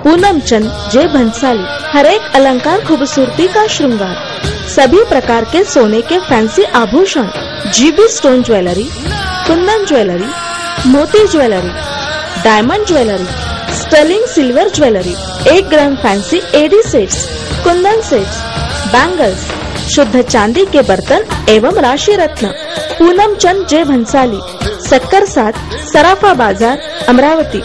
पूनम चंद जे भंसाली। हर एक अलंकार खूबसूरती का श्रृंगार, सभी प्रकार के सोने के फैंसी आभूषण, जीबी स्टोन ज्वेलरी, कुंदन ज्वेलरी, मोती jewellery, diamond jewellery, sterling silver jewellery, 1 gram fancy AD sets, kundan sets, bangles, शुद्ध चांदी के बर्तन एवं राशि रत्न। पूनम चंद जे भंसाली, सेक्टर 7, सराफा बाजार, अमरावती।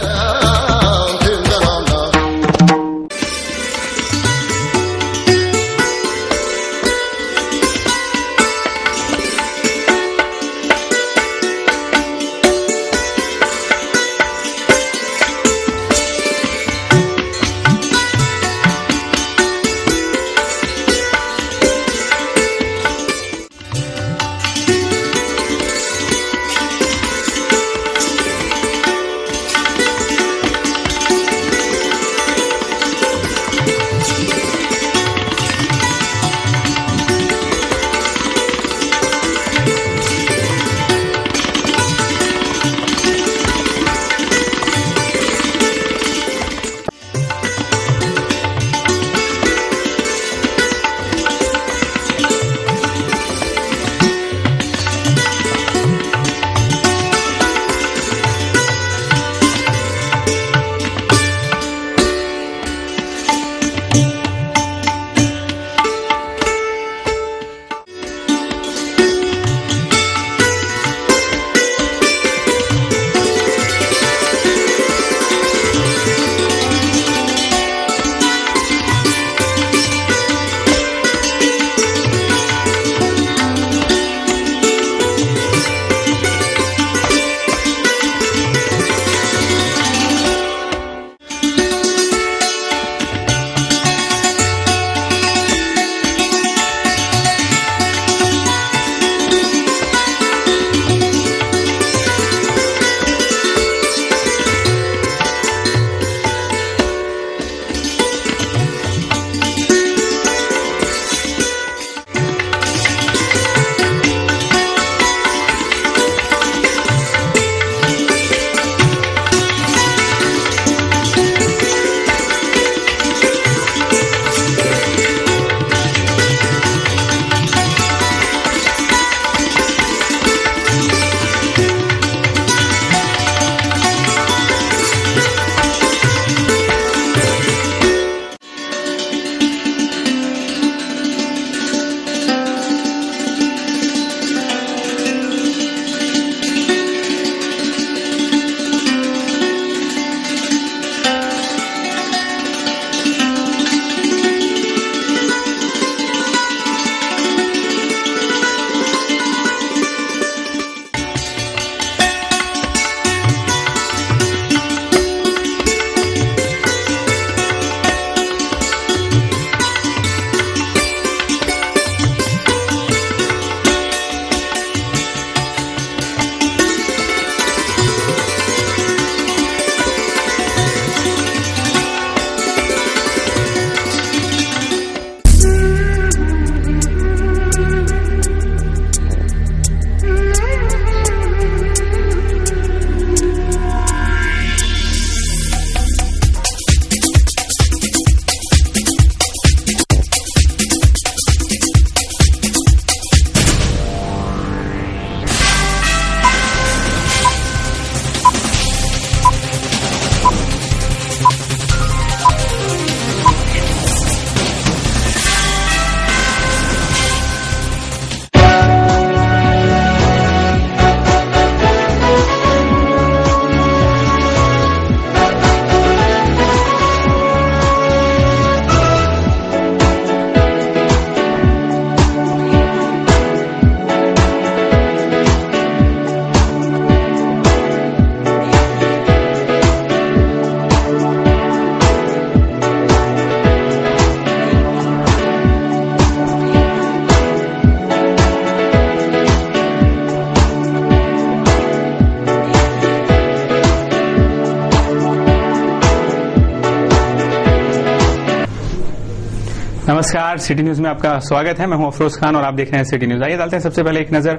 नमस्कार, सिटी न्यूज में आपका स्वागत है। मैं हूं अफरोज खान और आप देख रहे हैं सिटी न्यूज। आइए डालते हैं सबसे पहले एक नजर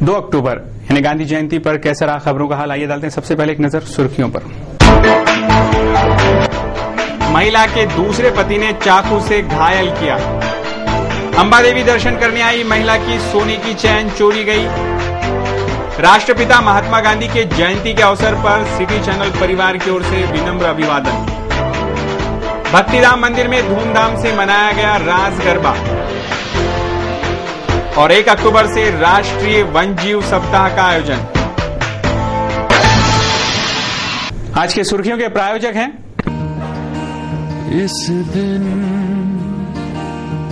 2 अक्टूबर यानी गांधी जयंती पर कैसा रहा खबरों का हाल। आइए डालते हैं सबसे पहले एक नजर सुर्खियों पर। महिला के दूसरे पति ने चाकू से घायल किया। अंबा देवी दर्शन करने आई महिला की सोने की चैन चोरी गई। राष्ट्रपिता महात्मा गांधी के जयंती के अवसर पर सिटी चैनल परिवार की ओर से विनम्र अभिवादन। भक्तिधाम मंदिर में धूमधाम से मनाया गया रास गरबा। और 1 अक्टूबर से राष्ट्रीय वन्यजीव सप्ताह का आयोजन। आज के सुर्खियों के प्रायोजक हैं इस दिन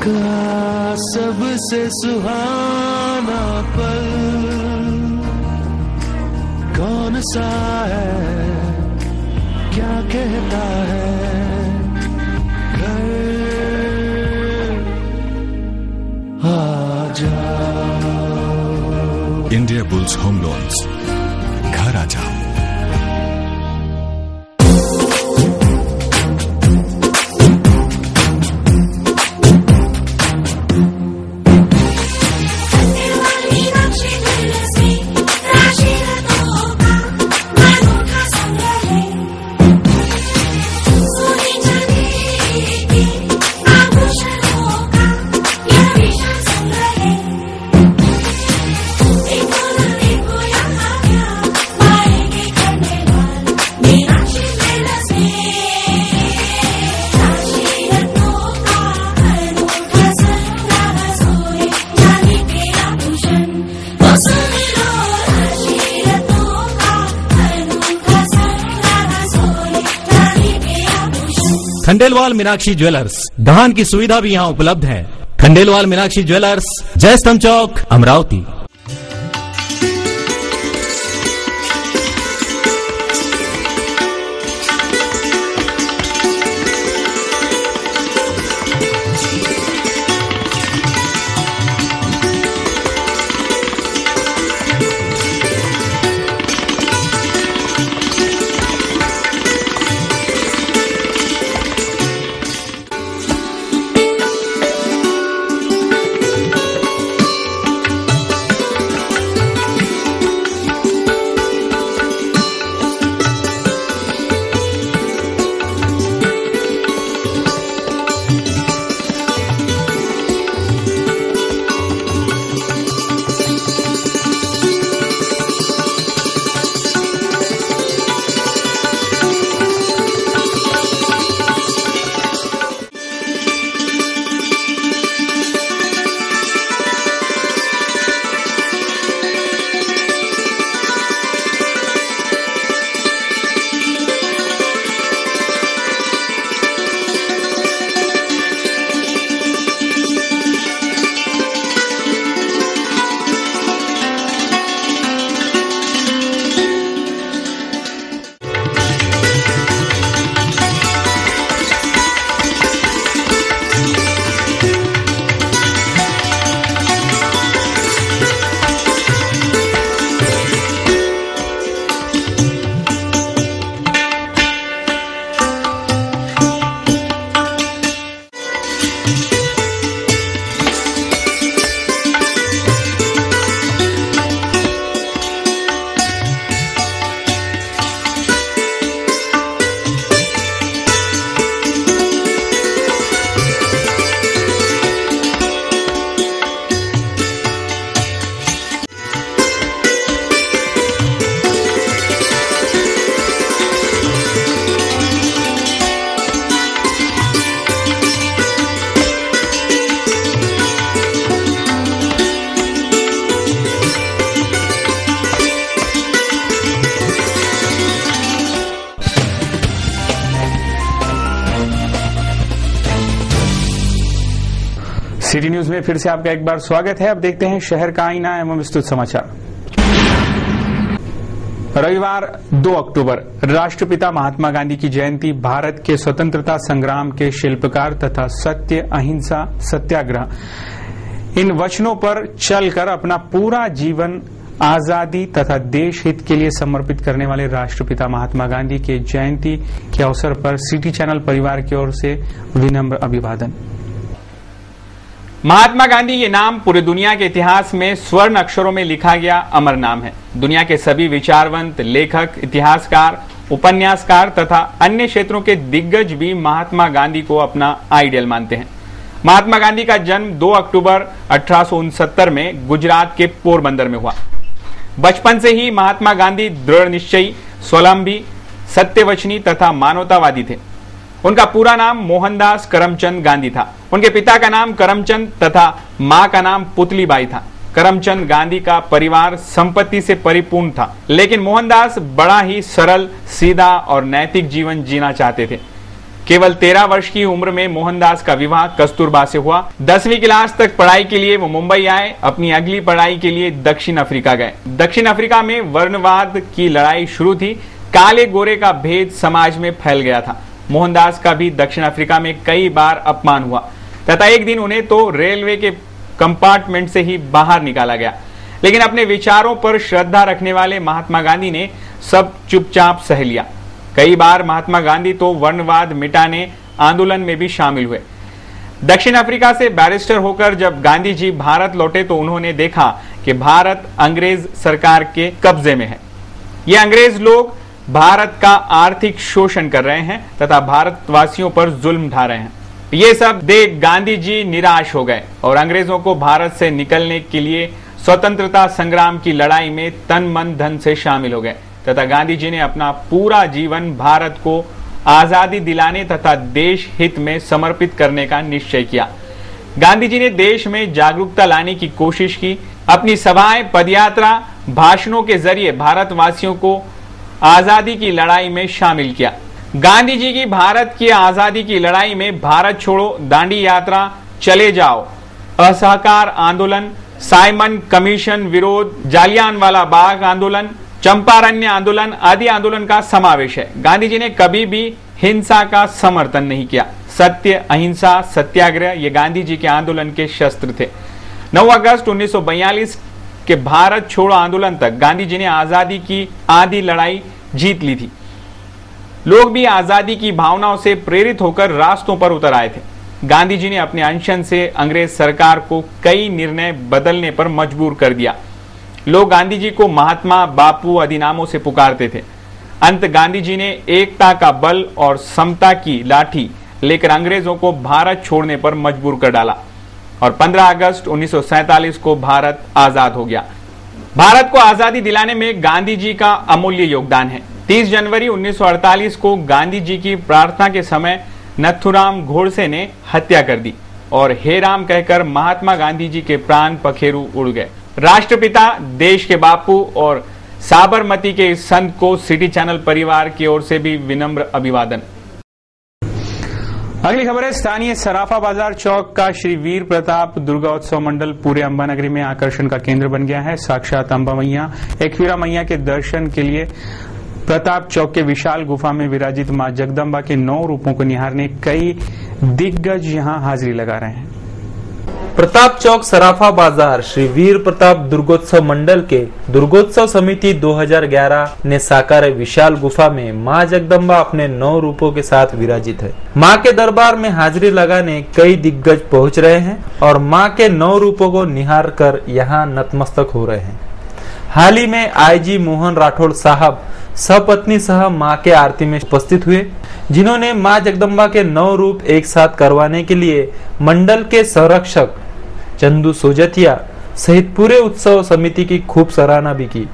का सबसे सुहाना पल कौन सा है, क्या कहता है घर आ जाओ। इंडिया बुल्स होम लोन्स, घर आ जाओ। खंडेलवाल मीनाक्षी ज्वेलर्स, धान की सुविधा भी यहाँ उपलब्ध है। खंडेलवाल मीनाक्षी ज्वेलर्स, जय स्तंभ चौक, अमरावती। सिटी न्यूज में फिर से आपका एक बार स्वागत है। अब देखते हैं शहर का आईना एवं विस्तृत समाचार। रविवार 2 अक्टूबर राष्ट्रपिता महात्मा गांधी की जयंती भारत के स्वतंत्रता संग्राम के शिल्पकार तथा सत्य, अहिंसा, सत्याग्रह इन वचनों पर चलकर अपना पूरा जीवन आजादी तथा देश हित के लिए समर्पित करने वाले राष्ट्रपिता महात्मा गांधी के जयंती के अवसर पर सिटी चैनल परिवार की ओर से विनम्र अभिवादन। महात्मा गांधी ये नाम पूरी दुनिया के इतिहास में स्वर्ण अक्षरों में लिखा गया अमर नाम है। दुनिया के सभी विचारवंत, लेखक, इतिहासकार उपन्यासकार तथा अन्य क्षेत्रों के दिग्गज भी महात्मा गांधी को अपना आइडियल मानते हैं। महात्मा गांधी का जन्म 2 अक्टूबर 1869 में गुजरात के पोरबंदर में हुआ। बचपन से ही महात्मा गांधी दृढ़ निश्चयी, स्वावलंबी, सत्यवचनी तथा मानवतावादी थे। उनका पूरा नाम मोहनदास करमचंद गांधी था। उनके पिता का नाम करमचंद तथा मां का नाम पुतलीबाई था। करमचंद गांधी का परिवार संपत्ति से परिपूर्ण था, लेकिन मोहनदास बड़ा ही सरल, सीधा और नैतिक जीवन जीना चाहते थे। केवल 13 वर्ष की उम्र में मोहनदास का विवाह कस्तूरबा से हुआ। 10वीं क्लास तक पढ़ाई के लिए वो मुंबई आए। अपनी अगली पढ़ाई के लिए दक्षिण अफ्रीका गए। दक्षिण अफ्रीका में वर्णवाद की लड़ाई शुरू थी। काले गोरे का भेद समाज में फैल गया था। मोहनदास का भी दक्षिण अफ्रीका में कई बार अपमान हुआ तथा एक दिन उन्हें तो रेलवे के कंपार्टमेंट से ही बाहर निकाला गया। लेकिन अपने विचारों पर श्रद्धा रखने वाले महात्मा गांधी ने सब चुपचाप सह लिया। कई बार महात्मा गांधी तो वर्णवाद मिटाने आंदोलन में भी शामिल हुए। दक्षिण अफ्रीका से बैरिस्टर होकर जब गांधी जी भारत लौटे तो उन्होंने देखा कि भारत अंग्रेज सरकार के कब्जे में है। ये अंग्रेज लोग भारत का आर्थिक शोषण कर रहे हैं तथा भारतवासियों पर जुल्म ढा रहे हैं। ये सब देख गांधी जी निराश हो गए और अंग्रेजों को भारत से निकलने के लिए स्वतंत्रता संग्राम की लड़ाई में तन मन धन से शामिल हो गए तथा गांधी जी ने अपना पूरा जीवन भारत को आजादी दिलाने तथा देश हित में समर्पित करने का निश्चय किया। गांधी जी ने देश में जागरूकता लाने की कोशिश की। अपनी सभाएं, पदयात्रा, भाषणों के जरिए भारतवासियों को आजादी की लड़ाई में शामिल किया। गांधी जी की भारत की आजादी की लड़ाई में भारत छोड़ो, दांडी यात्रा, चले जाओ, असहकार आंदोलन, साइमन कमीशन विरोध, जालियांवाला बाग आंदोलन, चंपारण्य आंदोलन आदि आंदोलन का समावेश है। गांधी जी ने कभी भी हिंसा का समर्थन नहीं किया। सत्य, अहिंसा, सत्याग्रह ये गांधी जी के आंदोलन के शस्त्र थे। 9 अगस्त 1942 के भारत छोड़ो आंदोलन तक गांधी जी ने आजादी की आधी लड़ाई जीत ली थी। लोग भी आजादी की भावनाओं से प्रेरित होकर रास्तों पर उतर आए थे। गांधी जी ने अपने अनशन से अंग्रेज सरकार को कई निर्णय बदलने पर मजबूर कर दिया। लोग गांधी जी को महात्मा, बापू आदि नामों से पुकारते थे। अंत गांधी जी ने एकता का बल और समता की लाठी लेकर अंग्रेजों को भारत छोड़ने पर मजबूर कर डाला और 15 अगस्त 1947 को भारत आजाद हो गया। भारत को आजादी दिलाने में गांधी जी का अमूल्य योगदान है। 30 जनवरी 1948 को गांधी जी की प्रार्थना के समय नथुराम गोडसे ने हत्या कर दी और हे राम कहकर महात्मा गांधी जी के प्राण पखेरु उड़ गए। राष्ट्रपिता, देश के बापू और साबरमती के इस संत को सिटी चैनल परिवार की ओर से भी विनम्र अभिवादन। अगली खबर है स्थानीय सराफा बाजार चौक का श्री वीर प्रताप दुर्गोत्सव मंडल पूरे अंबानगरी में आकर्षण का केंद्र बन गया है। साक्षात अंबा मैया, एकवीरा मैया के दर्शन के लिए प्रताप चौक के विशाल गुफा में विराजित मां जगदम्बा के 9 रूपों को निहारने कई दिग्गज यहां हाजिरी लगा रहे हैं। प्रताप चौक सराफा बाजार श्री वीर प्रताप दुर्गोत्सव मंडल के दुर्गोत्सव समिति 2011 ने साकार विशाल गुफा में मां जगदम्बा अपने 9 रूपों के साथ विराजित है। मां के दरबार में हाजिरी लगाने कई दिग्गज पहुंच रहे हैं और मां के 9 रूपों को निहार कर यहां नतमस्तक हो रहे हैं। हाल ही में आईजी मोहन राठौड़ साहब सपत्नी सह मां के आरती में उपस्थित हुए, जिन्होंने मां जगदम्बा के 9 रूप एक साथ करवाने के लिए मंडल के संरक्षक चंदू सोजतिया सहित पूरे उत्सव समिति की खूब सराहना भी की।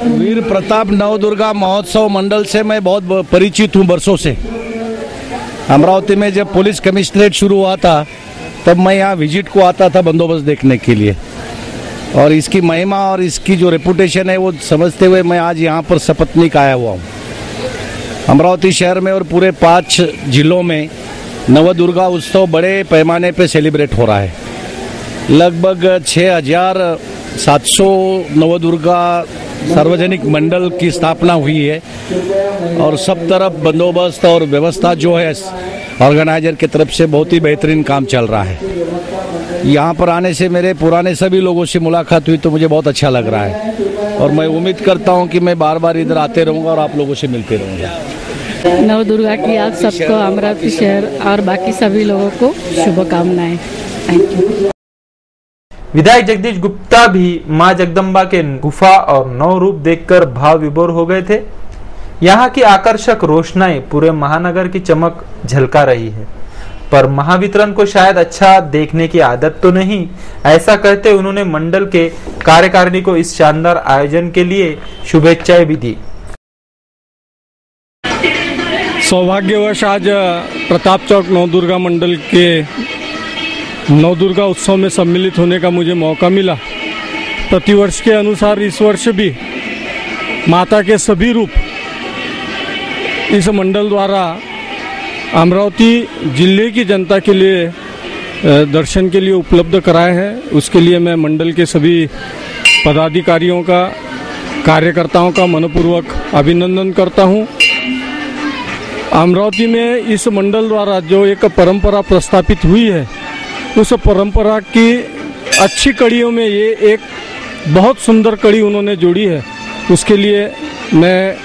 वीर प्रताप नवदुर्गा महोत्सव मंडल से मैं बहुत परिचित हूँ वर्षों से। अमरावती में जब पुलिस कमिश्नरेट शुरू हुआ था तब मैं यहाँ विजिट को आता था बंदोबस्त देखने के लिए, और इसकी महिमा और इसकी जो रेपुटेशन है वो समझते हुए मैं आज यहाँ पर सपत्नीक आया हुआ हूँ। अमरावती शहर में और पूरे 5 जिलों में नवदुर्गा उत्सव बड़े पैमाने पे सेलिब्रेट हो रहा है। लगभग 6,700 नवदुर्गा सार्वजनिक मंडल की स्थापना हुई है, और सब तरफ बंदोबस्त और व्यवस्था जो है ऑर्गेनाइजर की तरफ से बहुत ही बेहतरीन काम चल रहा है। यहाँ पर आने से मेरे पुराने सभी लोगों से मुलाकात हुई तो मुझे बहुत अच्छा लग रहा है, और मैं उम्मीद करता हूँ कि मैं बार बार इधर आते रहूँगा और आप लोगों से मिलते रहूँगा। नवदुर्गा की आप सबको, अमरावती शहर और बाकी सभी लोगों को शुभकामनाएं। Thank you. विधायक जगदीश गुप्ता भी मां जगदम्बा के गुफा और 9 रूप देखकर भाव विभोर हो गए थे। यहाँ की आकर्षक रोशनाई पूरे महानगर की चमक झलका रही है, पर महावितरण को शायद अच्छा देखने की आदत तो नहीं, ऐसा कहते उन्होंने मंडल के कार्यकारिणी को इस शानदार आयोजन के लिए शुभेच्छाएं भी दी। सौभाग्यवश आज प्रताप चौक नवदुर्गा मंडल के नवदुर्गा उत्सव में सम्मिलित होने का मुझे मौका मिला। प्रतिवर्ष के अनुसार इस वर्ष भी माता के सभी रूप इस मंडल द्वारा अमरावती जिले की जनता के लिए दर्शन के लिए उपलब्ध कराए हैं। उसके लिए मैं मंडल के सभी पदाधिकारियों का, कार्यकर्ताओं का मनपूर्वक अभिनंदन करता हूं। अमरावती में इस मंडल द्वारा जो एक परंपरा प्रस्थापित हुई है, उस परंपरा की अच्छी कड़ियों में ये एक बहुत सुंदर कड़ी उन्होंने जोड़ी है। उसके लिए मैं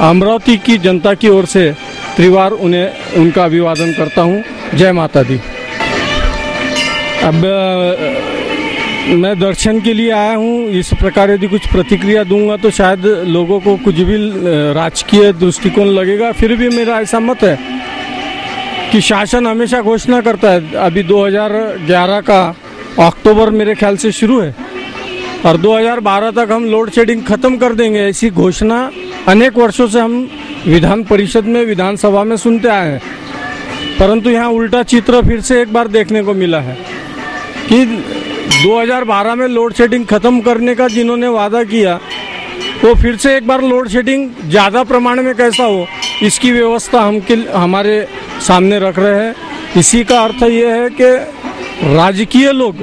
अमरावती की जनता की ओर से त्रिवार उनका अभिवादन करता हूँ। जय माता दी। अब मैं दर्शन के लिए आया हूँ। इस प्रकार यदि कुछ प्रतिक्रिया दूंगा तो शायद लोगों को कुछ भी राजकीय दृष्टिकोण लगेगा। फिर भी मेरा ऐसा मत है कि शासन हमेशा घोषणा करता है। अभी 2011 का अक्टूबर मेरे ख्याल से शुरू है और 2012 तक हम लोड शेडिंग खत्म कर देंगे, ऐसी घोषणा अनेक वर्षों से हम विधान परिषद में, विधानसभा में सुनते आए हैं। परंतु यहाँ उल्टा चित्र फिर से एक बार देखने को मिला है कि 2012 में लोड शेडिंग खत्म करने का जिन्होंने वादा किया वो फिर से एक बार लोड शेडिंग ज़्यादा प्रमाण में कैसा हो, इसकी व्यवस्था हमारे सामने रख रहे हैं। इसी का अर्थ ये है कि राजकीय लोग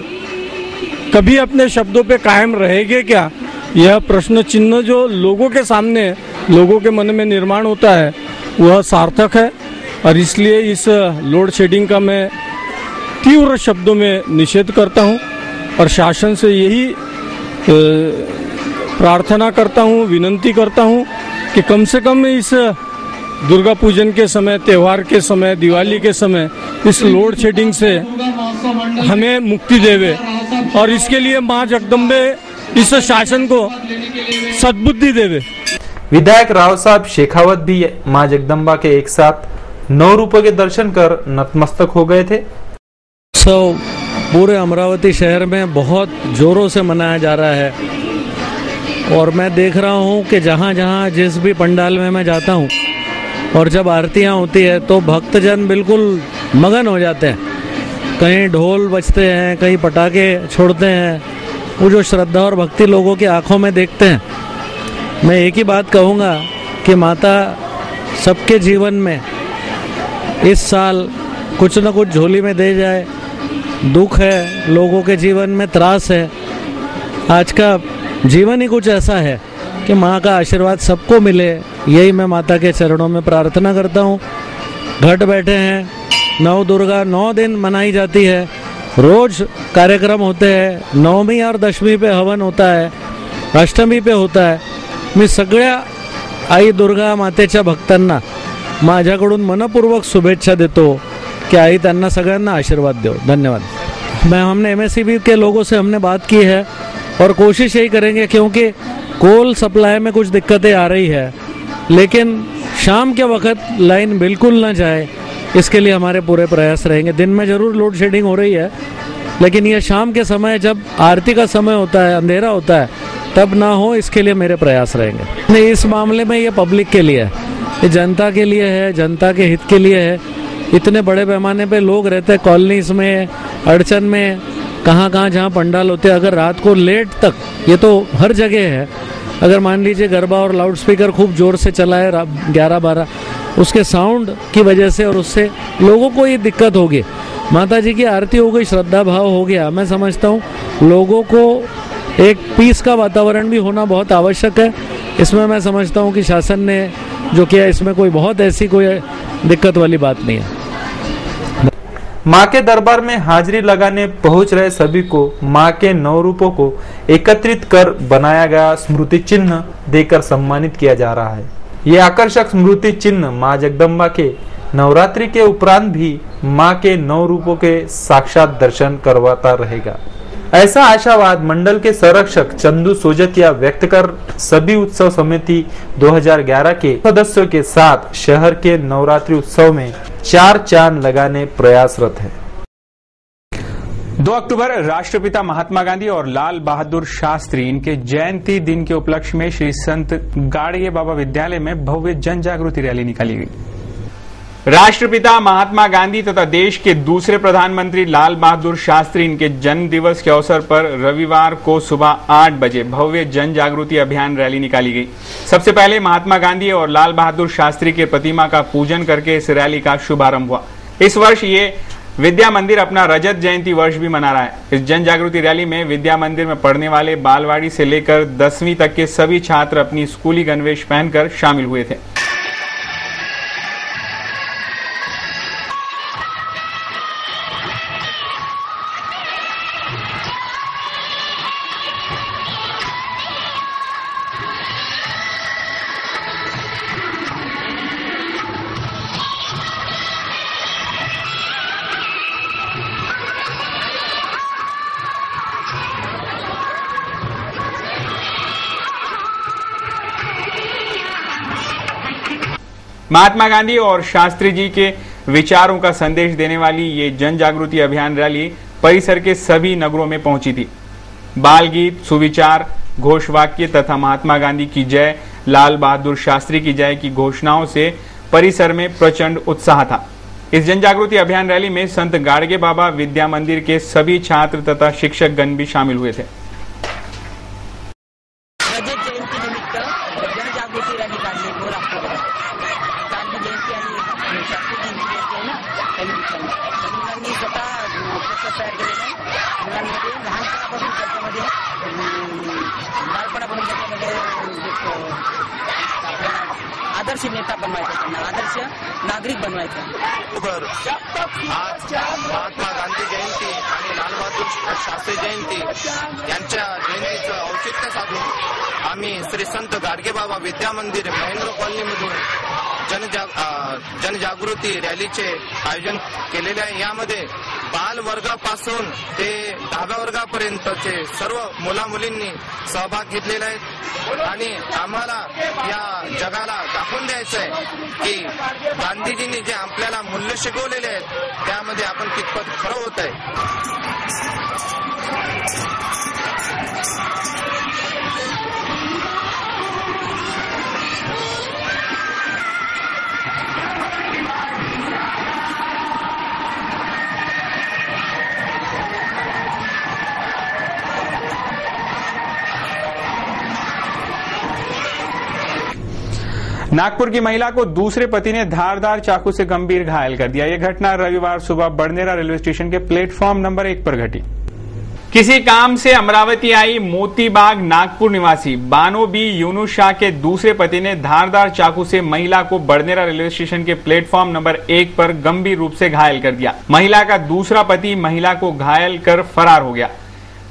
कभी अपने शब्दों पे कायम रहेंगे क्या, यह प्रश्न चिन्ह जो लोगों के सामने, लोगों के मन में निर्माण होता है, वह सार्थक है। और इसलिए इस लोड शेडिंग का मैं तीव्र शब्दों में निषेध करता हूं और शासन से यही प्रार्थना करता हूं, विनंती करता हूं कि कम से कम इस दुर्गा पूजन के समय, त्यौहार के समय, दिवाली के समय इस लोड शेडिंग से हमें मुक्ति देवे और इसके लिए मां जगदम्बे इस शासन को सद्बुद्धि देवे। विधायक राव साहब शेखावत भी मां जगदम्बा के एक साथ 9 रूपों के दर्शन कर नतमस्तक हो गए थे। पूरे अमरावती शहर में बहुत जोरों से मनाया जा रहा है और मैं देख रहा हूँ कि जहाँ जहाँ जिस भी पंडाल में मैं जाता हूँ और जब आरतियाँ होती है तो भक्तजन बिल्कुल मगन हो जाते हैं। कहीं ढोल बजते हैं, कहीं पटाखे छोड़ते हैं। वो जो श्रद्धा और भक्ति लोगों की आंखों में देखते हैं, मैं एक ही बात कहूँगा कि माता सबके जीवन में इस साल कुछ न कुछ झोली में दे जाए। दुख है, लोगों के जीवन में त्रास है, आज का जीवन ही कुछ ऐसा है कि माँ का आशीर्वाद सबको मिले, यही मैं माता के चरणों में प्रार्थना करता हूँ। घट बैठे हैं, नवदुर्गा 9 दिन मनाई जाती है, रोज कार्यक्रम होते हैं। 9वीं और 10वीं पे हवन होता है, अष्टमी पे होता है। मी सगळ्या आई दुर्गा मातेच्या भक्तांना माझ्याकडून मनपूर्वक शुभेच्छा देतो कि आई त्यांना सगळ्यांना आशीर्वाद दो। धन्यवाद। हमने एमएससीबी के लोगों से हमने बात की है और कोशिश यही करेंगे, क्योंकि कोल सप्लाई में कुछ दिक्कतें आ रही है, लेकिन शाम के वक्त लाइन बिल्कुल ना जाए, इसके लिए हमारे पूरे प्रयास रहेंगे। दिन में जरूर लोड शेडिंग हो रही है, लेकिन ये शाम के समय जब आरती का समय होता है, अंधेरा होता है, तब ना हो, इसके लिए मेरे प्रयास रहेंगे। नहीं, इस मामले में ये पब्लिक के लिए है, ये जनता के लिए है, जनता के हित के लिए है। इतने बड़े पैमाने पे लोग रहते हैं कॉलोनीज में, अड़चन में, कहाँ कहाँ जहाँ पंडाल होते हैं, अगर रात को लेट तक, ये तो हर जगह है, अगर मान लीजिए गरबा और लाउड स्पीकर खूब जोर से चला है 11-12, उसके साउंड की वजह से और उससे लोगों को ये दिक्कत होगी। माता जी की आरती हो गई, श्रद्धा भाव हो गया, मैं समझता हूँ लोगों को एक पीस का वातावरण भी होना बहुत आवश्यक है। इसमें मैं समझता हूँ कि शासन ने जो किया इसमें कोई बहुत ऐसी कोई दिक्कत वाली बात नहीं है। मां के दरबार में हाजिरी लगाने पहुंच रहे सभी को मां के 9 रूपों को एकत्रित कर बनाया गया स्मृति चिन्ह देकर सम्मानित किया जा रहा है। ये आकर्षक स्मृति चिन्ह मां जगदम्बा के नवरात्रि के उपरांत भी मां के 9 रूपों के साक्षात दर्शन करवाता रहेगा, ऐसा आशावाद मंडल के संरक्षक चंदू सोजतिया व्यक्त कर सभी उत्सव समिति 2011 के सदस्यों के साथ शहर के नवरात्रि उत्सव में 4 चांद लगाने प्रयासरत है। 2 अक्टूबर राष्ट्रपिता महात्मा गांधी और लाल बहादुर शास्त्री इनके जयंती दिन के उपलक्ष्य में श्री संत गाड़गे बाबा विद्यालय में भव्य जन जागृति रैली निकाली गई। राष्ट्रपिता महात्मा गांधी तथा देश के दूसरे प्रधानमंत्री लाल बहादुर शास्त्री इनके जन्म दिवस के अवसर पर रविवार को सुबह 8 बजे भव्य जन जागृति अभियान रैली निकाली गई। सबसे पहले महात्मा गांधी और लाल बहादुर शास्त्री के प्रतिमा का पूजन करके इस रैली का शुभारंभ हुआ। इस वर्ष ये विद्या मंदिर अपना रजत जयंती वर्ष भी मना रहा है। इस जन जागृति रैली में विद्या मंदिर में पढ़ने वाले बालवाड़ी से लेकर 10वीं तक के सभी छात्र अपनी स्कूली गणवेश पहनकर शामिल हुए थे। महात्मा गांधी और शास्त्री जी के विचारों का संदेश देने वाली ये जन जागृति अभियान रैली परिसर के सभी नगरों में पहुंची थी। बाल गीत, सुविचार, घोषवाक्य तथा महात्मा गांधी की जय, लाल बहादुर शास्त्री की जय की घोषणाओं से परिसर में प्रचंड उत्साह था। इस जन जागृति अभियान रैली में संत गाड़गे बाबा विद्या मंदिर के सभी छात्र तथा शिक्षक गण भी शामिल हुए थे। आदर्श नेता बनवायचं, त्यांना आदर्श नागरिक बनवायचं। आज महात्मा गांधी जयंती आणि लालबहादूर शास्त्री जयंती यांच्या जयंतीचं औचित्य साधून आम्ही श्री संत गाडगे बाबा विद्या मंदिर महेंद्र कॉलनीमधून जनजागृती रॅलीचे आयोजन केलेले आहे। यामध्ये बाल वर्गापासून ते 10व्या वर्गापर्यंतचे सर्व मुला मुलींनी सहभाग घेतलेला आहे आणि आम्हाला या जगाला दाखवून द्यायचं आहे की गांधीजींनी जे आपल्याला मूल्य शिकवलेले आहेत त्यामध्ये आपण कितपत खरं होत आहे। नागपुर की महिला को दूसरे पति ने धारदार चाकू से गंभीर घायल कर दिया। यह घटना रविवार सुबह बड़नेरा रेलवे स्टेशन के प्लेटफॉर्म नंबर 1 पर घटी। किसी काम से अमरावती आई मोतीबाग नागपुर निवासी बानो बी यूनुस शाह के दूसरे पति ने धारदार चाकू से महिला को बड़नेरा रेलवे स्टेशन के प्लेटफॉर्म नंबर 1 पर गंभीर रूप से घायल कर दिया। महिला का दूसरा पति महिला को घायल कर फरार हो गया।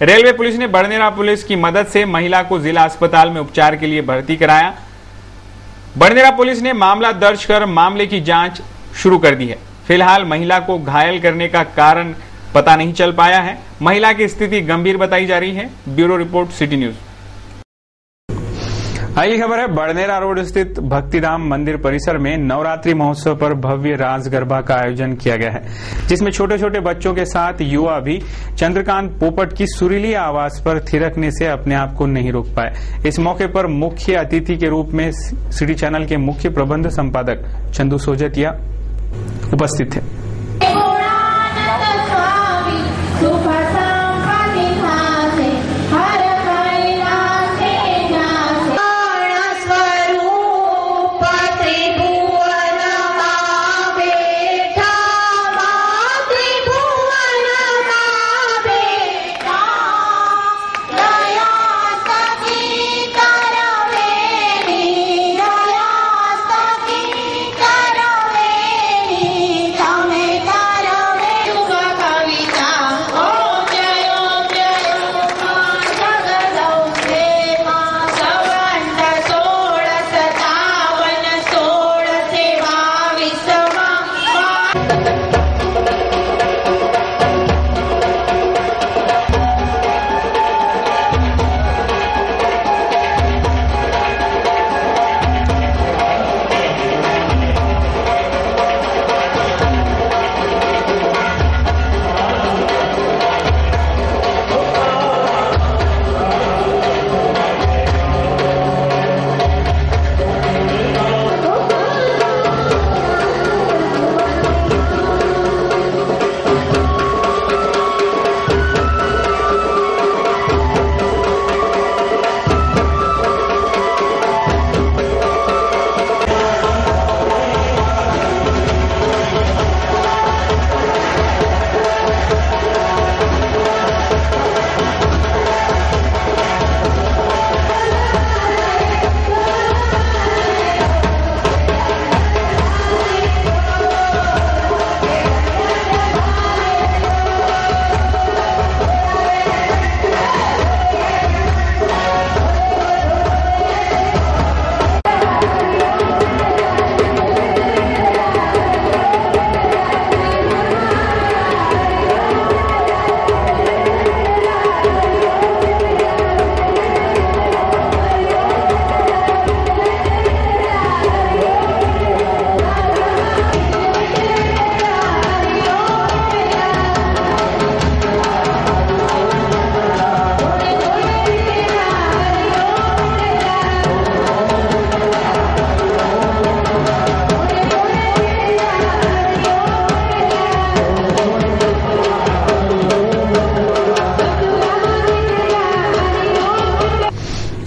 रेलवे पुलिस ने बड़नेरा पुलिस की मदद से महिला को जिला अस्पताल में उपचार के लिए भर्ती कराया। बड़नेरा पुलिस ने मामला दर्ज कर मामले की जांच शुरू कर दी है। फिलहाल महिला को घायल करने का कारण पता नहीं चल पाया है। महिला की स्थिति गंभीर बताई जा रही है। Bureau report, city news. अगली खबर है, बड़नेरा रोड स्थित भक्तिधाम मंदिर परिसर में नवरात्रि महोत्सव पर भव्य रास गरबा का आयोजन किया गया है, जिसमें छोटे छोटे बच्चों के साथ युवा भी चंद्रकांत पोपट की सुरीली आवाज पर थिरकने से अपने आप को नहीं रोक पाए। इस मौके पर मुख्य अतिथि के रूप में सिटी चैनल के मुख्य प्रबंध संपादक चंदू सोजतिया उपस्थित थे।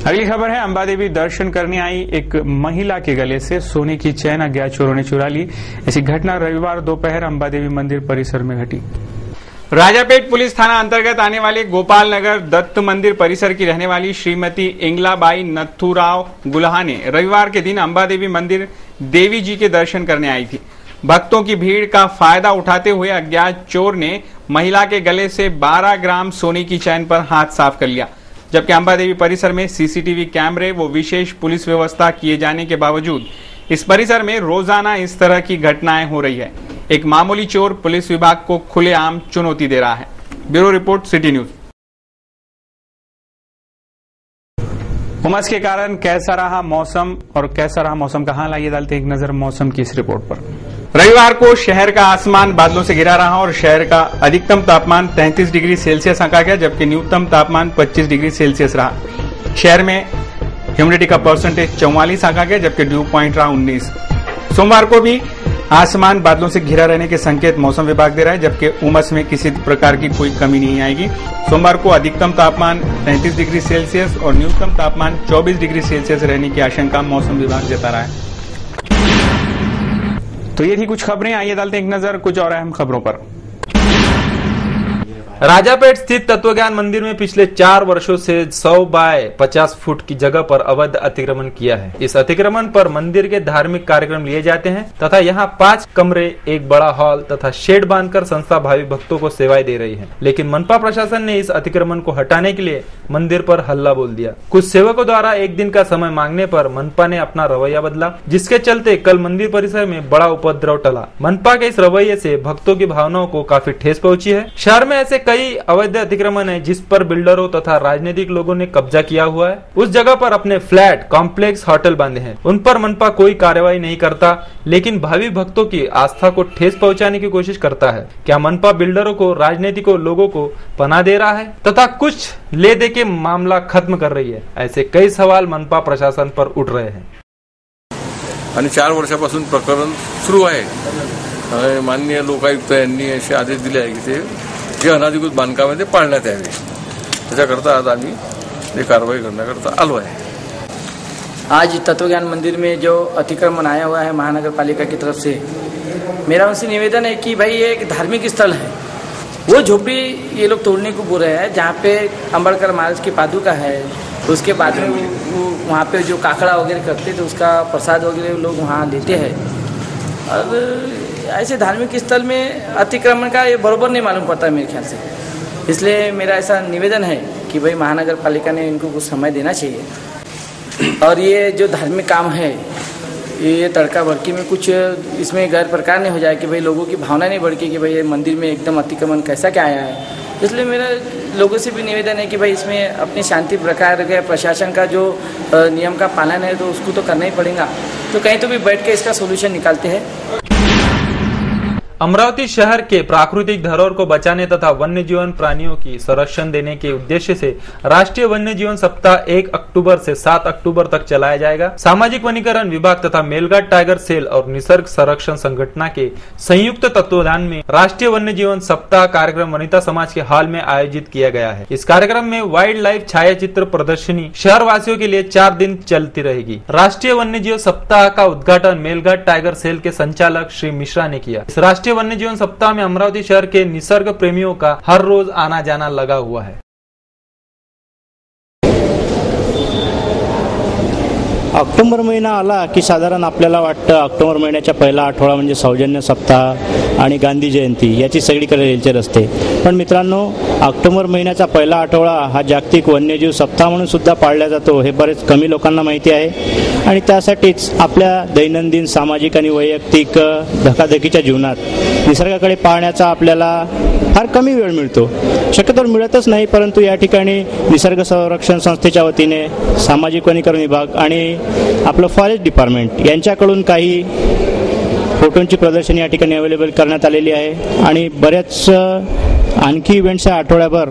अगली खबर है, अंबा देवी दर्शन करने आई एक महिला के गले से सोने की चैन अज्ञात चोरों ने चुरा ली। ऐसी घटना रविवार दोपहर अंबा देवी मंदिर परिसर में घटी। राजापेट पुलिस थाना अंतर्गत आने वाले गोपाल नगर दत्त मंदिर परिसर की रहने वाली श्रीमती इंगलाबाई नथुराव गुल्हा ने रविवार के दिन अंबा देवी मंदिर देवी जी के दर्शन करने आई थी। भक्तों की भीड़ का फायदा उठाते हुए अज्ञात चोर ने महिला के गले से 12 ग्राम सोने की चैन पर हाथ साफ कर लिया। जबकि अंबा देवी परिसर में सीसीटीवी कैमरे व विशेष पुलिस व्यवस्था किए जाने के बावजूद इस परिसर में रोजाना इस तरह की घटनाएं हो रही है। एक मामूली चोर पुलिस विभाग को खुलेआम चुनौती दे रहा है। Bureau report, city news. उमस के कारण कैसा रहा मौसम और कैसा रहा मौसम का हाल, आइए डालते हैं एक नजर मौसम की इस रिपोर्ट पर। रविवार को शहर का आसमान बादलों से घिरा रहा और शहर का अधिकतम तापमान 33 डिग्री सेल्सियस आंका गया, जबकि न्यूनतम तापमान 25 डिग्री सेल्सियस रहा। शहर में ह्यूमिडिटी का परसेंटेज 44 आंका गया, जबकि ड्यू पॉइंट रहा 19। सोमवार को भी आसमान बादलों से घिरा रहने के संकेत मौसम विभाग दे रहा है, जबकि उमस में किसी प्रकार की कोई कमी नहीं आएगी। सोमवार को अधिकतम तापमान 33 डिग्री सेल्सियस और न्यूनतम तापमान 24 डिग्री सेल्सियस रहने की आशंका मौसम विभाग जता रहा है। तो ये थी कुछ खबरें, आइए डालते हैं एक नजर कुछ और अहम खबरों पर। राजापेट स्थित तत्वज्ञान मंदिर में पिछले 4 वर्षों से 100 बाय 50 फुट की जगह पर अवैध अतिक्रमण किया है। इस अतिक्रमण पर मंदिर के धार्मिक कार्यक्रम लिए जाते हैं तथा यहाँ 5 कमरे, एक बड़ा हॉल तथा शेड बांधकर संस्था भावी भक्तों को सेवाएं दे रही है। लेकिन मनपा प्रशासन ने इस अतिक्रमण को हटाने के लिए मंदिर पर हल्ला बोल दिया। कुछ सेवकों द्वारा एक दिन का समय मांगने पर मनपा ने अपना रवैया बदला, जिसके चलते कल मंदिर परिसर में बड़ा उपद्रव टला। मनपा के इस रवैये से भक्तों की भावनाओं को काफी ठेस पहुंची है। शहर में ऐसे कई अवैध अतिक्रमण है जिस पर बिल्डरों तथा राजनीतिक लोगों ने कब्जा किया हुआ है। उस जगह पर अपने फ्लैट, कॉम्प्लेक्स, होटल बांधे हैं। उन पर मनपा कोई कार्रवाई नहीं करता, लेकिन भावी भक्तों की आस्था को ठेस पहुंचाने की कोशिश करता है। क्या मनपा बिल्डरों को, राजनीतिकों लोगों को पनाह दे रहा है तथा कुछ ले दे के मामला खत्म कर रही है? ऐसे कई सवाल मनपा प्रशासन पर उठ रहे हैं। आणि 4 वर्षापासून प्रकरण सुरू आहे माननीय लोकायुक्त यांनी असे आदेश दिले आहे की ते जे अनधिकृत बांधकाम आहे ते पाळण्यात यावे. त्याच्याकरता आज आम्ही ते कारवाई करण्याकरता आलो आहे. आज तत्वज्ञान मंदिर में जो अतिक्रमण आया हुआ है महानगर पालिका की तरफ से, मेरा उनसे निवेदन है कि भाई ये एक धार्मिक स्थल है, वो झोपड़ी ये लोग तोड़ने को बोल रहे हैं जहाँ पे अम्बेडकर महाराज की पादुका है, उसके बाद में वहाँ पे जो काकड़ा वगैरह करते तो उसका प्रसाद वगैरह लोग वहाँ लेते हैं. अब ऐसे धार्मिक स्थल में अतिक्रमण का ये बराबर नहीं मालूम पड़ता है मेरे ख्याल से. इसलिए मेरा ऐसा निवेदन है कि भाई महानगर पालिका ने इनको कुछ समय देना चाहिए और ये जो धार्मिक काम है ये तड़का भड़की में कुछ इसमें गैर प्रकार नहीं हो जाए कि भाई लोगों की भावना नहीं भड़के कि भाई ये मंदिर में एकदम अतिक्रमण कैसा क्या आया है. इसलिए मेरा लोगों से भी निवेदन है कि भाई इसमें अपनी शांति प्रकार के प्रशासन का जो नियम का पालन है तो उसको तो करना ही पड़ेगा. तो कहीं तो भी बैठ के इसका सोल्यूशन निकालते हैं. अमरावती शहर के प्राकृतिक धरोहर को बचाने तथा वन्य जीवन प्राणियों की संरक्षण देने के उद्देश्य से राष्ट्रीय वन्य जीवन सप्ताह 1 अक्टूबर से 7 अक्टूबर तक चलाया जाएगा. सामाजिक वनीकरण विभाग तथा मेलघाट टाइगर सेल और निसर्ग संरक्षण संगठन के संयुक्त तत्वावधान में राष्ट्रीय वन्य जीवन सप्ताह कार्यक्रम वनिता समाज के हॉल में आयोजित किया गया है. इस कार्यक्रम में वाइल्ड लाइफ छायाचित्र प्रदर्शनी शहर वासियों के लिए 4 दिन चलती रहेगी. राष्ट्रीय वन्य जीवन सप्ताह का उद्घाटन मेलघाट टाइगर सेल के संचालक श्री मिश्रा ने किया. इस राष्ट्रीय वन्य जीवन सप्ताह में अमरावती शहर के निसर्ग प्रेमियों का हर रोज आना जाना लगा हुआ है. ऑक्टोबर महिना आला की साधारण आपल्याला वाटतं ऑक्टोबर महिन्याच्या पहिला आठवडा म्हणजे सौजन्य सप्ताह आणि गांधी जयंती याची सगळीकडे रेलचेल असते. पण मित्रांनो, ऑक्टोबर महिन्याचा पहिला आठवडा हा जागतिक वन्यजीव सप्ताह म्हणून सुद्धा पाळला जातो हे बरेच कमी लोकांना माहिती आहे. आणि त्यासाठीच आपल्या दैनंदिन सामाजिक आणि वैयक्तिक धकाधकीच्या जीवनात निसर्गाकडे पाहण्याचा आपल्याला फार कमी वेळ मिळतो. शक्यतो मिळतच नाही. परंतु या ठिकाणी निसर्ग संरक्षण संस्थेच्या वतीने सामाजिक वनीकरण विभाग आणि आपलं फॉरेस्ट डिपार्टमेंट यांच्याकडून काही फोटोंची प्रदर्शनी या ठिकाणी अवेलेबल करण्यात आलेली आहे आणि बऱ्याच आणखी इव्हेंट्स आठवड्याभर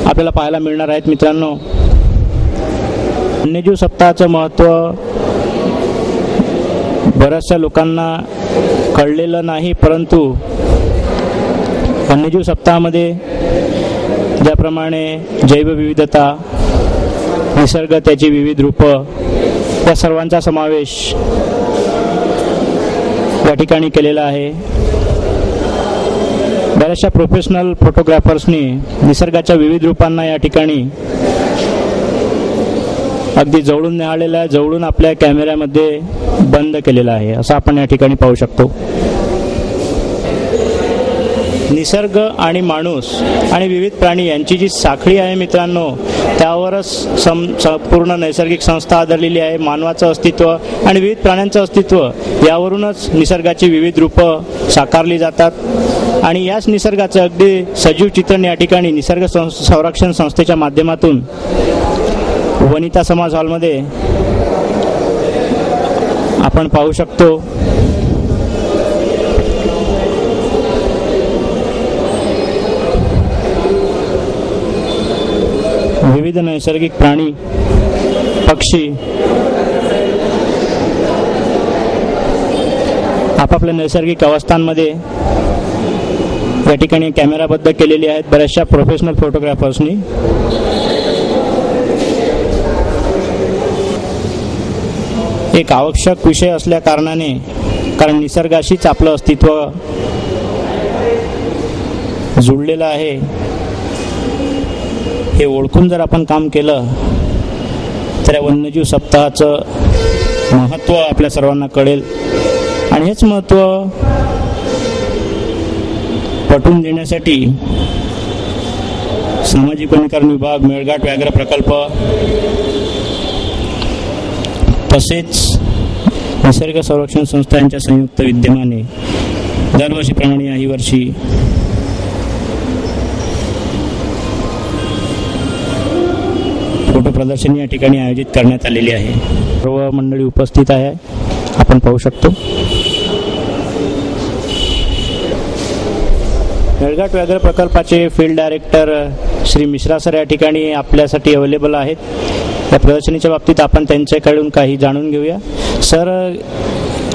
आपल्याला पाहायला मिळणार आहेत. मित्रांनो, वन्यजीव सप्ताहाचं महत्त्व बऱ्याचशा लोकांना कळलेलं नाही. परंतु वन्यजीव सप्ताहामध्ये ज्याप्रमाणे जैवविविधता, निसर्ग, त्याची विविध रूपं या सर्वांचा समावेश या ठिकाणी केलेला आहे. बऱ्याचशा प्रोफेशनल फोटोग्राफर्सनी निसर्गाच्या विविध रूपांना या ठिकाणी अगदी जवळून निहाळलेलं आहे, जवळून आपल्या कॅमेऱ्यामध्ये बंद केलेला आहे असं आपण या ठिकाणी पाहू शकतो. निसर्ग आणि माणूस आणि विविध प्राणी यांची जी साखळी आहे मित्रांनो, त्यावरच संपूर्ण नैसर्गिक संस्था आधारलेली आहे. मानवाचं अस्तित्व आणि विविध प्राण्यांचं अस्तित्व यावरूनच निसर्गाची विविध रूपं साकारली जातात आणि याच निसर्गाचं अगदी सजीव चित्रण या ठिकाणी निसर्ग संरक्षण संस्थेच्या माध्यमातून वनिता समाज हॉलमध्ये आपण पाहू शकतो. विविध नैसर्गिक प्राणी, पक्षी आपापल्या नैसर्गिक अवस्थांमध्ये या ठिकाणी कॅमेराबद्ध केलेली आहेत बऱ्याचशा प्रोफेशनल फोटोग्राफर्सनी. एक आवश्यक विषय असल्या कारणाने, कारण निसर्गाशीच आपलं अस्तित्व जुळलेलं आहे हे ओळखून जर आपण काम केलं तर या वन्यजीव सप्ताहाचं महत्त्व आपल्या सर्वांना कळेल आणि हेच महत्त्व पटवून देण्यासाठी सामाजिक वनीकरण विभाग, मेळघाट व्याघ्र प्रकल्प तसेच निसर्ग संरक्षण संस्था यांच्या संयुक्त विद्यमाने दरवर्षीप्रमाणे याही वर्षी फोटो प्रदर्शनी या ठिकाणी आयोजित करण्यात आलेली आहे. सर्व मंडळी उपस्थित आहे, आपण पाहू शकतो. मेळघाट व्याघ्र प्रकल्पाचे field director Shri Mishra sir या ठिकाणी आपल्यासाठी अवेलेबल आहेत. या प्रदर्शनीच्या बाबतीत आपण त्यांच्याकडून काही जाणून घेऊया. सर,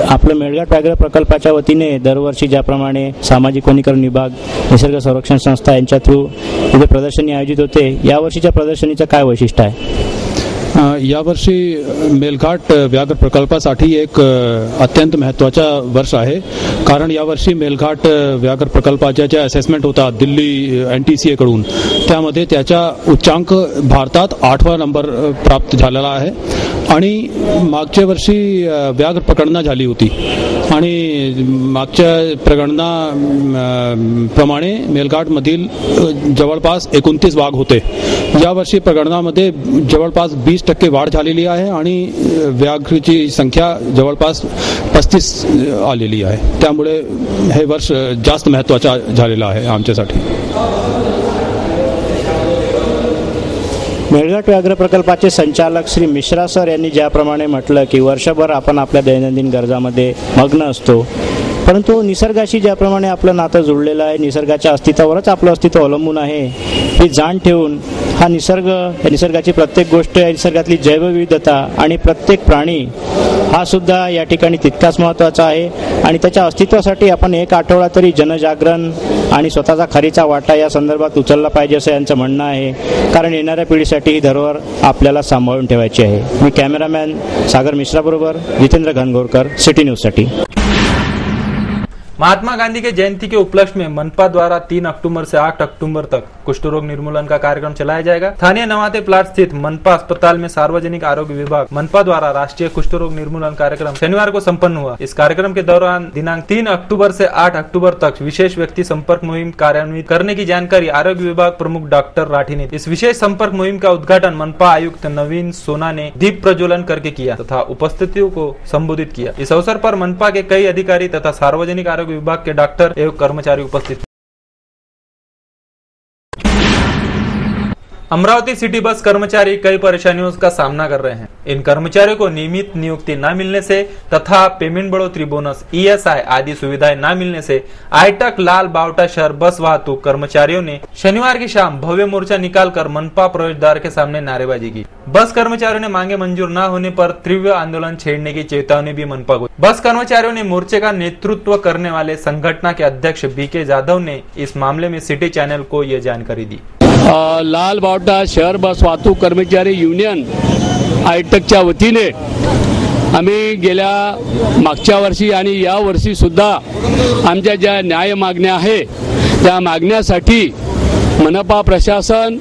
आपलं मेळघाट व्याघ्र प्रकल्पाच्या वतीने दरवर्षी ज्याप्रमाणे सामाजिक वनीकरण विभाग, निसर्ग संरक्षण संस्था यांच्या थ्रू इथे प्रदर्शनी आयोजित होते, यावर्षीच्या प्रदर्शनीचं काय वैशिष्ट्य आहे? यावर्षी मेळघाट व्याघ्र प्रकल्पासाठी एक अत्यंत महत्त्वाचा वर्ष आहे. कारण यावर्षी मेळघाट व्याघ्र प्रकल्पाच्या ज्या असेसमेंट होता दिल्ली NTCA कडून, त्यामध्ये त्याचा उच्चांक भारतात 8वा नंबर प्राप्त झालेला आहे. आणि मागच्या वर्षी व्याघ्र प्रगणना झाली होती आणि मागच्या प्रगणनाप्रमाणे मेळघाटमधील जवळपास 29 वाघ होते. यावर्षी प्रगणनामध्ये जवळपास 20% वाढ झालेली आहे आणि व्याघ्राची संख्या जवळपास 35 आलेली आहे. त्यामुळे हे वर्ष जास्त महत्त्वाचं झालेलं आहे आमच्यासाठी. मेळघाट व्याघ्र प्रकल्पाचे संचालक श्री मिश्रा सर यांनी ज्याप्रमाणे म्हटलं की वर्षभर आपण आपल्या दैनंदिन गरजामध्ये मग्न असतो, परंतु निसर्गाशी ज्याप्रमाणे आपलं नातं जुळलेलं आहे, निसर्गाच्या अस्तित्वावरच आपलं अस्तित्व अवलंबून आहे, ही जाण ठेवून हा निसर्ग, निसर्गाची प्रत्येक गोष्ट, निसर्गातली जैवविविधता आणि प्रत्येक प्राणी हा सुद्धा या ठिकाणी तितकाच महत्त्वाचा आहे. आणि त्याच्या अस्तित्वासाठी आपण एक आठवडा तरी जनजागरण आणि स्वतःचा खरीचा वाटा या संदर्भात उचलला पाहिजे असं यांचं म्हणणं आहे. कारण येणाऱ्या पिढीसाठी ही धरोहर आपल्याला सांभाळून ठेवायची आहे. मी कॅमेरामॅन सागर मिश्राबरोबर जितेंद्र घनघोरकर, सिटी न्यूजसाठी. महात्मा गांधी के जयंती के उपलक्ष्य में मनपा द्वारा 3 अक्टूबर से 8 अक्टूबर तक कुष्ठ रोग निर्मूलन का कार्यक्रम चलाया जाएगा. स्थानीय नवाते प्लाट स्थित मनपा अस्पताल में सार्वजनिक आरोग्य विभाग मनपा द्वारा राष्ट्रीय कुष्ठ रोग निर्मूलन कार्यक्रम शनिवार को संपन्न हुआ. इस कार्यक्रम के दौरान दिनांक 3 अक्टूबर से 8 अक्टूबर तक विशेष व्यक्ति संपर्क मुहिम कार्यान्वित करने की जानकारी आरोग्य विभाग प्रमुख डॉक्टर राठी ने. इस विशेष संपर्क मुहिम का उद्घाटन मनपा आयुक्त नवीन सोना ने दीप प्रज्वलन करके किया तथा उपस्थितियों को संबोधित किया. इस अवसर पर मनपा के कई अधिकारी तथा सार्वजनिक आरोग्य विभाग के डॉक्टर एवं कर्मचारी उपस्थित. अमरावती सिटी बस कर्मचारी कई परेशानियों का सामना कर रहे हैं. इन कर्मचारियों को नियमित नियुक्ति न मिलने से तथा पेमेंट बढ़ोतरी, बोनस, ESI आदि सुविधाएं न मिलने से आईटक लाल बावटा शहर बस वाहतूक कर्मचारियों ने शनिवार की शाम भव्य मोर्चा निकालकर मनपा प्रवेश द्वार के सामने नारेबाजी की. बस कर्मचारियों ने मांगे मंजूर न होने पर तीव्र आंदोलन छेड़ने की चेतावनी भी मनपा को. बस कर्मचारियों ने मोर्चे का नेतृत्व करने वाले संगठन के अध्यक्ष BK जाधव ने इस मामले में सिटी चैनल को यह जानकारी दी. लाल बावटा शहर बस वाहतूक कर्मचारी युनियन आयटकच्या वतीने आम्ही गेल्या मागच्या वर्षी आणि या वर्षी सुद्धा आमच्या ज्या न्याय मागण्या आहे त्या मागण्यासाठी मनपा प्रशासन,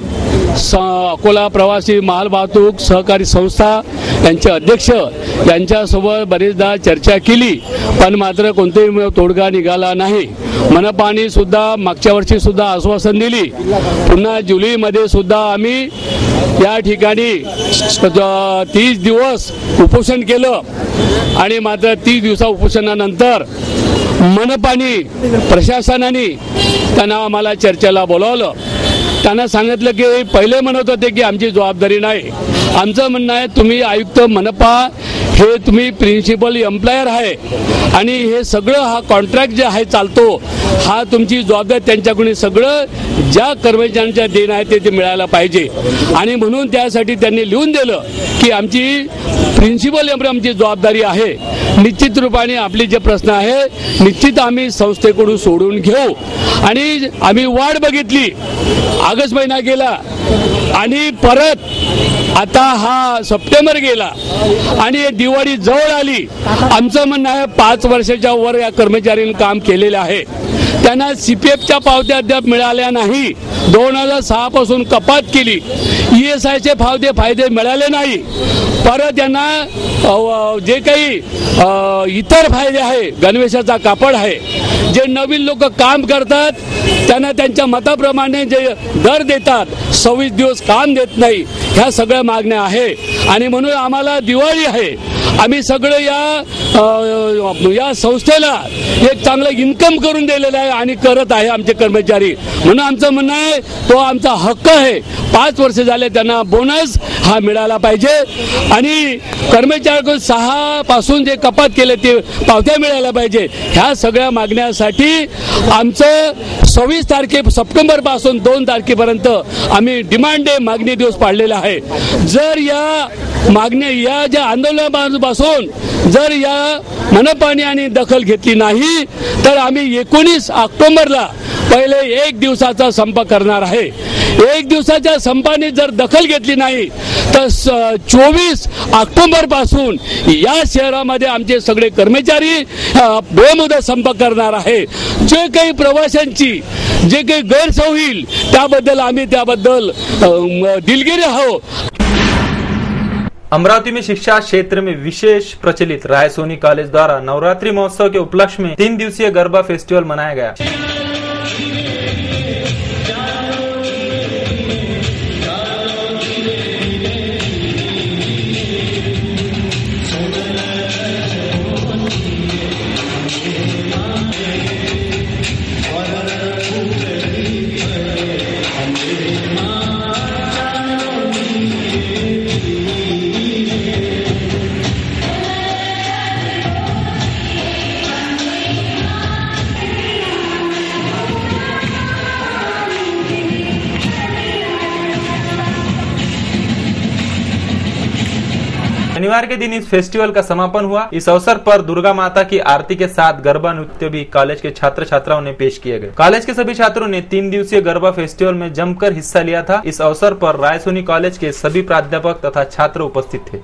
अकोला प्रवासी माल वाहतूक सहकारी संस्था यांचे अध्यक्ष यांच्यासोबत बरेचदा चर्चा केली, पण मात्र कोणतेही तोडगा निघाला नाही. मनपाने सुद्धा मागच्या वर्षी सुद्धा आश्वासन दिली. पुन्हा जुलैमध्ये सुद्धा आम्ही या ठिकाणी 30 दिवस उपोषण केलं आणि मात्र 30 दिवसा उपोषणानंतर मनपाने, प्रशासनाने त्यांना आम्हाला चर्चेला बोलावलं. त्यांना सांगितलं की पहिले म्हणत होते की आमची जबाबदारी नाही. आमचं म्हणणं आहे तुम्ही आयुक्त मनपा हे तुम्ही प्रिन्सिपल एम्प्लॉयर आहे आणि हे सगळं हा कॉन्ट्रॅक्ट जे आहे चालतो हा तुमची जबाबदारी, त्यांच्याकडून सगळं ज्या कर्मचाऱ्यांच्या देणं आहे ते मिळायला पाहिजे. आणि म्हणून त्यासाठी त्यांनी लिहून दिलं की आमची प्रिन्सिपल एम्प्लॉयर आमची जबाबदारी आहे. निश्चित रूपाने आपले जे प्रश्न आहे निश्चित आम्ही संस्थेकडून सोडून घेऊ. आणि आम्ही वाट बघितली, ऑगस्ट महिना गेला आणि परत आता हा सप्टेंबर गेला आणि दिवाळी जवळ आली. आमचं म्हणणं आहे 5 वर्षाच्या वर या कर्मचाऱ्यांनी काम केलेले आहे. त्यांना CPFच्या पावत्या अद्याप मिळाल्या नाही. 2006 पासून कपात केली. ESIचे फायदे मिळाले नाही. परत त्यांना जे काही इतर फायदे आहे, गणवेशाचा कापड आहे, जे नवीन लोक काम करतात त्यांना त्यांच्या मताप्रमाणे जे दर देतात, 26 दिवस काम देत नाही, ह्या सगळ्या मागण्या आहे. आणि म्हणून आम्हाला दिवाळी आहे, आम्ही सगळं या संस्थेला एक चांगलं इन्कम करून दिलेलं आहे आणि करत आहे आमचे कर्मचारी. म्हणून आमचं म्हणणं आहे तो आमचा हक्क आहे. 5 वर्ष झाले त्यांना बोनस हा मिळाला पाहिजे आणि कर्मचाऱ्यांकडून 6 पासून जे कपात केले ते पावत्या मिळायला पाहिजे. ह्या सगळ्या मागण्यासाठी आमचं 26 सप्टेंबर पासून 2 तारखेपर्यंत आम्ही डिमांड डे मागणी दिवस पाळलेला आहे. जर या मागण्या या ज्या आंदोलनापासून जर या मनपाने आणि दखल घेतली नाही तर आम्ही 19 ऑक्टोबरला पहिले 1 दिवसाचा संप करणार आहे. 1 दिवसाच्या संपाने जर दखल घेतली नाही तर 24 ऑक्टोबर पासून या शहरामध्ये आमचे सगळे कर्मचारी बेमुदत संप करणार आहे. जे काही प्रवाशांची जे काही गैरसोय होईल त्याबद्दल आम्ही त्याबद्दल दिलगिरी आहोत. अमरावती में शिक्षा क्षेत्र में विशेष प्रचलित रायसोनी कॉलेज द्वारा नवरात्रि महोत्सव के उपलक्ष्य में 3 दिवसीय गरबा फेस्टिवल मनाया गया. शनिवार के दिन इस फेस्टिवल का समापन हुआ. इस अवसर पर दुर्गा माता की आरती के साथ गरबा नृत्य भी कॉलेज के छात्र छात्राओं ने पेश किए गए. कॉलेज के सभी छात्रों ने 3 दिवसीय गरबा फेस्टिवल में जमकर हिस्सा लिया था. इस अवसर पर रायसोनी कॉलेज के सभी प्राध्यापक तथा छात्र उपस्थित थे.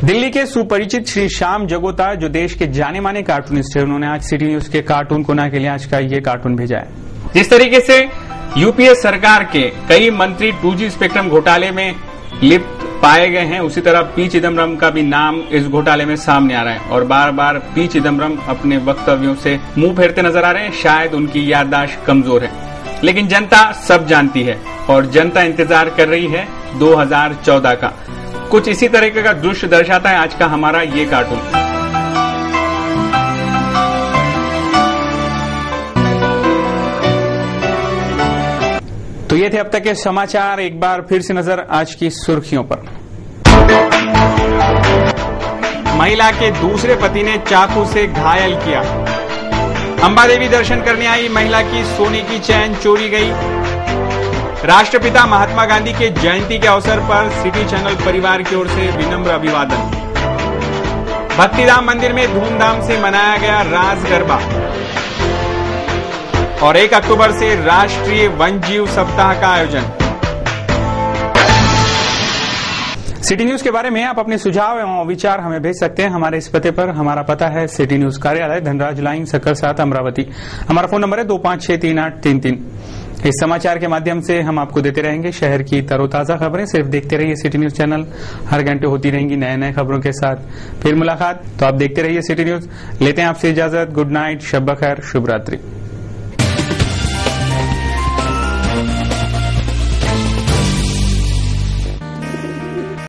दिल्ली के सुपरिचित श्री श्याम जगोता जो देश के जाने माने कार्टूनिस्ट है, उन्होंने आज सिटी न्यूज के कार्टून कोना के लिए आज का ये कार्टून भेजा है. जिस तरीके से यूपीए सरकार के कई मंत्री 2G स्पेक्ट्रम घोटाले में लिप्त पाए गए हैं, उसी तरह पी चिदम्बरम का भी नाम इस घोटाले में सामने आ रहा है और बार बार पी चिदम्बरम अपने वक्तव्यों से मुंह फेरते नजर आ रहे हैं. शायद उनकी याददाश्त कमजोर है, लेकिन जनता सब जानती है और जनता इंतजार कर रही है 2014 का. कुछ इसी तरीके का दृश्य दर्शाता है आज का हमारा ये कार्टून. तो ये थे अब तक के समाचार. एक बार फिर से नजर आज की सुर्खियों पर. महिला के दूसरे पति ने चाकू से घायल किया. अंबा देवी दर्शन करने आई महिला की सोने की चैन चोरी गई. राष्ट्रपिता महात्मा गांधी के जयंती के अवसर पर सिटी चैनल परिवार की ओर से विनम्र अभिवादन. भक्तिधाम मंदिर में धूमधाम से मनाया गया रास गरबा और 1 अक्टूबर से राष्ट्रीय वन्यजीव सप्ताह का आयोजन. सिटी न्यूज के बारे में आप अपने सुझाव एवं विचार हमें भेज सकते हैं हमारे इस पते पर. हमारा पता है सिटी न्यूज कार्यालय, धनराज लाइन, सक्कर 7, अमरावती. हमारा फोन नंबर है 25638333. इस समाचार के माध्यम से हम आपको देते रहेंगे शहर की तरोताजा खबरें. सिर्फ देखते रहिए सिटी न्यूज चैनल. हर घंटे होती रहेंगी नए नए खबरों के साथ फिर मुलाकात. तो आप देखते रहिए सिटी न्यूज. लेते हैं आपसे इजाजत. गुड नाइट, शब बखैर, शुभ रात्रि.